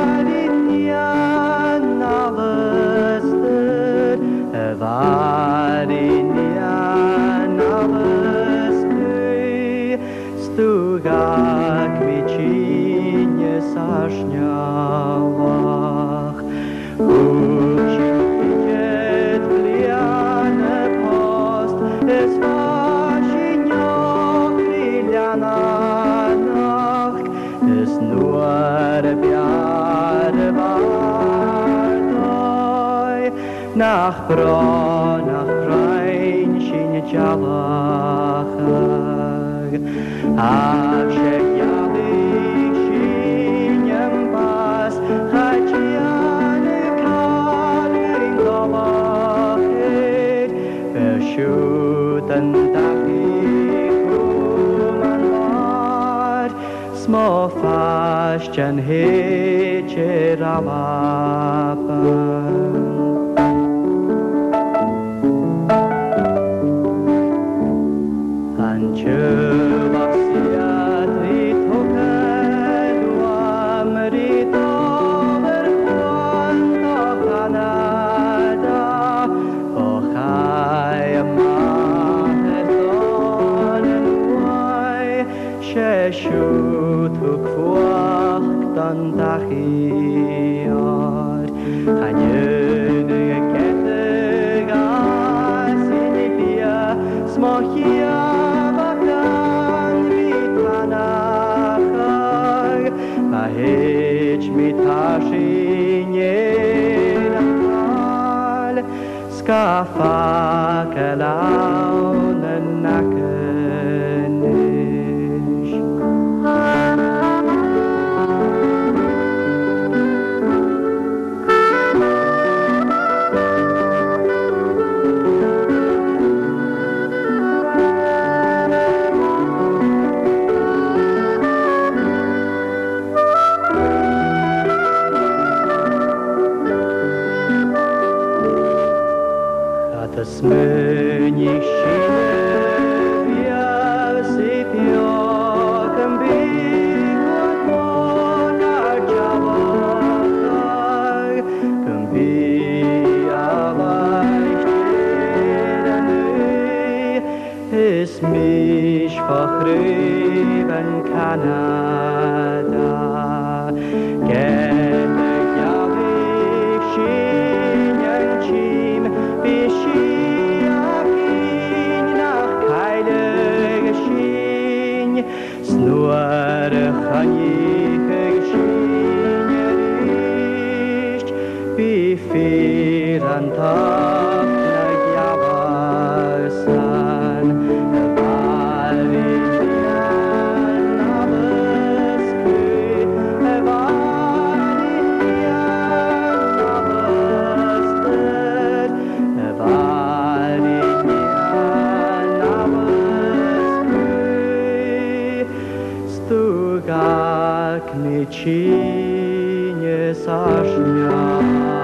Varinian avested, varinian avested, stugak mičinie sašňalach. Učitet gliane post, es vašinjoch liljana nacht, es nur bjade vardoi, nach bro, nach rein, shin jalachag, avshek yalik shinyam pas, chachiane kalving gomachit, verschuten dachik umanvat, små fastan hecher amapan. Sheshut ukvuach dan dachiot, Chanyene keteg asinipia, smochia vakan vitanachag, Vahich mitashinyen akal, Skafa kelaunen naken. Smynich shine vyasip yokem bikot monar javachag, Kumbi avay shirani, es mish fachriben Kanada, Gemek yavik shinyan chim, Snur chanich shinericht, bifir an tag javasan, varinian aveskud, varinian avested, varinian aveskud, Stugak mičinie sašňa.